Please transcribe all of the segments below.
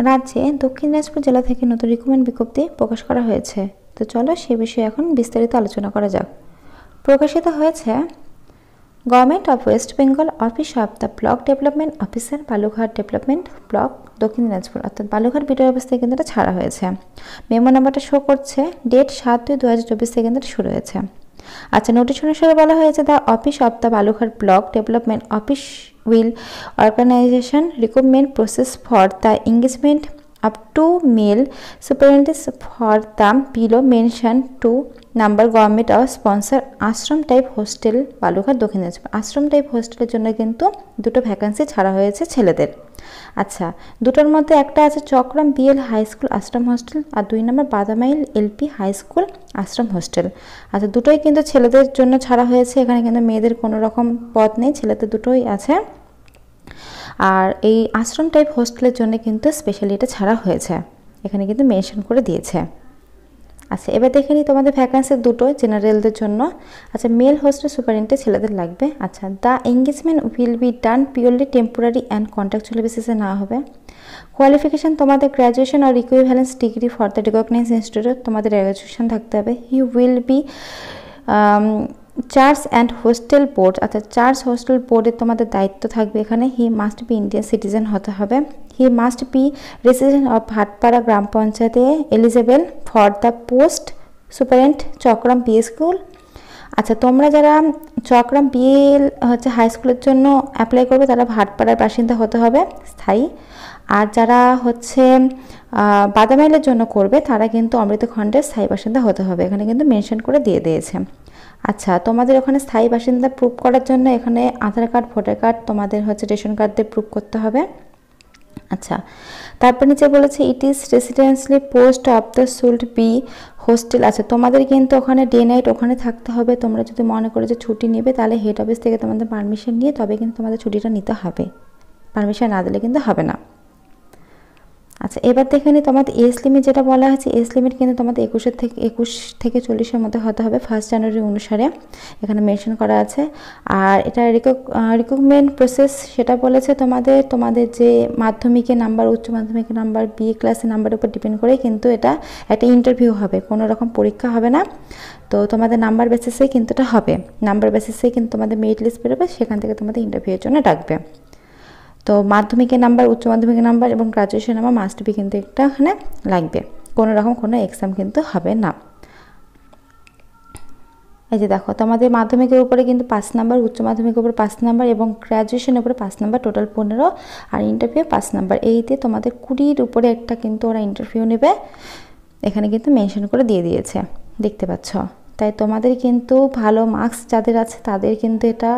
রাজ্যে দক্ষিণ দিনাজপুর জেলা থেকে নতুন রিক্রুটমেন্ট বিজ্ঞপ্তি প্রকাশ করা হয়েছে। তো চলো সে বিষয়ে এখন বিস্তারিত আলোচনা করা যাক। প্রকাশিত হয়েছে government of West Bengal, office of the block development officer, Balurghat development block, দক্ষিণ দিনাজপুর, অর্থাৎ বালুরঘাট বিডিও অফিস থেকে কিন্তু এটা ছাড়া হয়েছে। মেমো নাম্বারটা শো করছে, ডেট 7/2/2024 থেকে কিন্তু শুরু হয়েছে। আচ্ছা, নোটিশ অনুসারে বলা হয়েছে the office of the Balurghat block development office will organization recruitment process for the engagement up to male superintendents for the below mentioned to number government of sponsor Ashram type hostel Balurghat দক্ষিণ দিনাজপুর। আশ্রম type হোস্টেলের জন্য কিন্তু দুটো vacancy ছাড়া হয়েছে ছেলেদের। আচ্ছা, দুটোর মধ্যে একটা আছে চক্রাম বিএল হাই স্কুল আশ্রম হোস্টেল, আর 2 নম্বর বাদামাইল এলপি হাই স্কুল আশ্রম হোস্টেল। আচ্ছা, দুটোই কিন্তু ছেলেদের জন্য ছাড়া হয়েছে, এখানে কিন্তু মেয়েদের কোনো রকম পদ নেই, ছেলেদের দুটোই আছে। আর এই আশ্রম টাইপ হোস্টেলের জন্য কিন্তু স্পেশালি এটা ছাড়া হয়েছে, এখানে কিন্তু মেনশন করে দিয়েছে। আচ্ছা, এবার দেখে নিই তোমাদের ভ্যাকান্সি দুটো জেনারেলদের জন্য। আচ্ছা, মেল হোস্টেল সুপারিনটেন্ডেন্ট ছেলেদের লাগবে। আচ্ছা, the engagement will be done purely temporary and contractual বেসিসে না হবে। কোয়ালিফিকেশান তোমাদের গ্র্যাজুয়েশন আর equivalence degree for the recognized institute, তোমাদের গ্র্যাজুয়েশন থাকতে হবে। He will be charge and hostel board, অর্থাৎ চার্জ হোস্টেল বোর্ডের তোমাদের দায়িত্ব থাকবে এখানে। He must be Indian citizen হতে হবে। He must be resident of Bhatpara গ্রাম পঞ্চায়েতে eligible for the post superintendent চক্রাম বিএ স্কুল। আচ্ছা, তোমরা যারা চক্রাম বিএল হাই স্কুলের জন্য অ্যাপ্লাই করবে তারা ভাটপাড়ার বাসিন্দা হতে হবে স্থায়ী। আর যারা বাদামাইলের জন্য করবে তারা কিন্তু অমৃতখণ্ডের স্থায়ী বাসিন্দা হতে হবে, এখানে কিন্তু মেনশন করে দিয়ে দিয়েছে। আচ্ছা, তোমাদের ওখানে স্থায়ী বাসিন্দা প্রুভ করার জন্য এখানে আধার কার্ড, ভোটার কার্ড, তোমাদের রেশন কার্ড দিয়ে প্রুভ করতে হবে। আচ্ছা, তারপর নিচে বলেছে it is residentially post of the should be hostel. আচ্ছা, তোমাদের কিন্তু ওখানে ডে নাইট ওখানে থাকতে হবে। তোমরা যদি মনে করো যে ছুটি নেবে তাহলে হেড অফিস থেকে তোমাদের পারমিশন নিয়ে তবে কিন্তু তোমাদের ছুটিটা নিতে হবে, পারমিশন না দিলে কিন্তু হবে না। আচ্ছা, এবার দেখে নিই তোমাদের এজ লিমিট যেটা বলা হয়েছে, এজ লিমিট কিন্তু তোমাদের 21 থেকে 40-এর মধ্যে হতে হবে 1 জানুয়ারি অনুসারে, এখানে মেনশন করা আছে। আর এটা রিক্রুটমেন্ট প্রসেস সেটা বলেছে তোমাদের যে মাধ্যমিকের নাম্বার, উচ্চ মাধ্যমিকের নাম্বার, বিএ ক্লাসের নাম্বারের উপর ডিপেন্ড করে কিন্তু এটা একটা ইন্টারভিউ হবে, কোনো রকম পরীক্ষা হবে না। তো তোমাদের নাম্বার বেসিসেই কিন্তু এটা হবে, নাম্বার বেসিসেই কিন্তু তোমাদের মেরিট লিস্ট বেরোবে, সেখান থেকে তোমাদের ইন্টারভিউয়ের জন্য ডাকবে। তো মাধ্যমিকের নাম্বার, উচ্চ মাধ্যমিকের নাম্বার এবং গ্রাজুয়েশন নাম্বার মাস্ট বি কিন্তু একটা এখানে লাগবে, কোনো রকম কোনো এক্সাম কিন্তু হবে না। এই যে দেখো, তোমাদের মাধ্যমিকের উপরে কিন্তু 5 নাম্বার, উচ্চ মাধ্যমিকের উপরে 5 নাম্বার এবং গ্র্যাজুয়েশনের উপরে 5 নাম্বার, টোটাল 15, আর ইন্টারভিউ 5 নাম্বার। এইতে তোমাদের 20-র উপরে একটা কিন্তু ওরা ইন্টারভিউ নেবে, এখানে কিন্তু মেনশন করে দিয়ে দিয়েছে, দেখতে পাচ্ছ। তাই তোমাদের কিন্তু ভালো মার্কস যাদের আছে তাদের কিন্তু এটা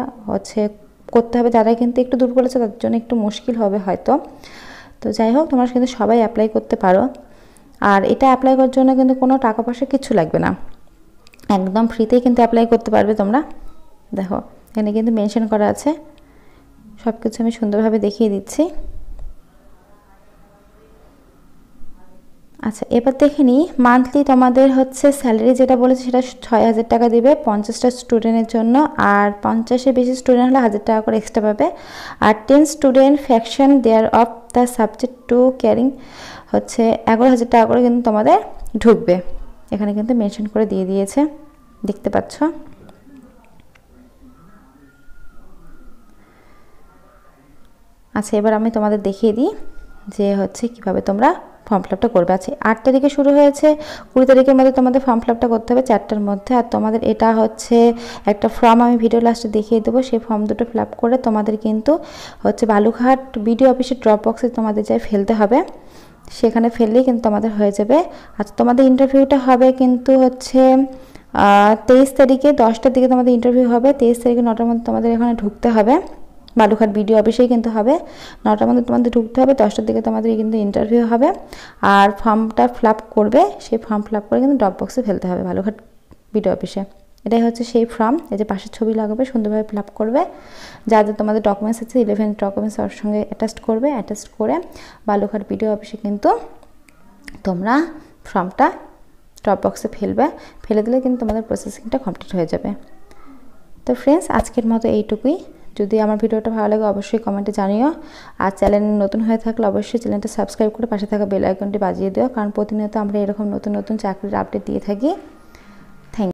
করতে হবে, যারা কিন্তু একটু দূর বলেছে তাদের জন্য একটু মুশকিল হবে হয়তো। তো যাই হোক, তোমরা কিন্তু সবাই অ্যাপ্লাই করতে পারো। আর এটা অ্যাপ্লাই করার জন্য কিন্তু কোনো টাকা পয়সা কিছু লাগবে না, একদম ফ্রিতেই কিন্তু অ্যাপ্লাই করতে পারবে তোমরা। দেখো, এখানে কিন্তু মেনশন করা আছে, সব কিছু আমি সুন্দরভাবে দেখিয়ে দিচ্ছি। আচ্ছা, এবার দেখে নিই মান্থলি তোমাদের স্যালারি যেটা বলেছে সেটা 6,000 টাকা দিবে 50টা স্টুডেন্টের জন্য, আর 50-এর বেশি স্টুডেন্ট হলে 1,000 টাকা করে এক্সট্রা পাবে। আর 10 student faction there of the subject to carrying 11,000 টাকা করে কিন্তু তোমাদের ঢুকবে, এখানে কিন্তু মেনশন করে দিয়ে দিয়েছে, দেখতে পাচ্ছ। আচ্ছা, এবার আমি তোমাদের দেখিয়ে দিই যে কিভাবে তোমরা ফর্ম ফিল আপটা করবে। আছে 8 তারিখে শুরু হয়েছে, 20 তারিখের মধ্যে তোমাদের ফর্ম ফিল আপটা করতে হবে 4টার মধ্যে। আর তোমাদের এটা একটা ফর্ম আমি ভিডিও লাস্টে দেখিয়ে দেবো, সেই ফর্ম দুটো ফিল আপ করে তোমাদের কিন্তু বালুরঘাট বিডিও অফিসের ড্রপ বক্সে তোমাদের যাই ফেলতে হবে, সেখানে ফেললেই কিন্তু তোমাদের হয়ে যাবে। আচ্ছা, তোমাদের ইন্টারভিউটা হবে কিন্তু 23 তারিখে 10টার দিকে তোমাদের ইন্টারভিউ হবে। 23 তারিখে 9টার মধ্যে তোমাদের এখানে ঢুকতে হবে, বালুরঘাট বিডিও অফিসেই কিন্তু হবে, 9টার মধ্যে তোমাদের ঢুকতে হবে, 10টার দিকে তোমাদের কিন্তু ইন্টারভিউ হবে। আর ফর্মটা ফিল আপ করবে, সেই ফর্ম ফিল আপ করে কিন্তু ড্রপ বক্সে ফেলতে হবে বালুরঘাট বিডিও অফিসে। এটাই সেই ফর্ম, এই যে পাশের ছবি লাগাবে, সুন্দরভাবে ফিল আপ করবে, যা যা তোমাদের ডকুমেন্টস আছে 11 ডকুমেন্টস ওর সঙ্গে অ্যাটাচ করবে, অ্যাটাচ করে বালুরঘাট বিডিও অফিসে কিন্তু তোমরা ফর্মটা ড্রপ বক্সে ফেলে দিলে কিন্তু তোমাদের প্রসেসিংটা কমপ্লিট হয়ে যাবে। তো ফ্রেন্ডস, আজকের মতো এইটুকুই। যদি আমার ভিডিওটা ভালো লাগে অবশ্যই কমেন্টে জানিও। আর চ্যানেল নতুন হয়ে থাকলে অবশ্যই চ্যানেলটা সাবস্ক্রাইব করে পাশে থাকা বেল আইকনটি বাজিয়ে দিও, কারণ প্রতিনিয়ত আমরা এরকম নতুন নতুন চাকরির আপডেট দিয়ে থাকি।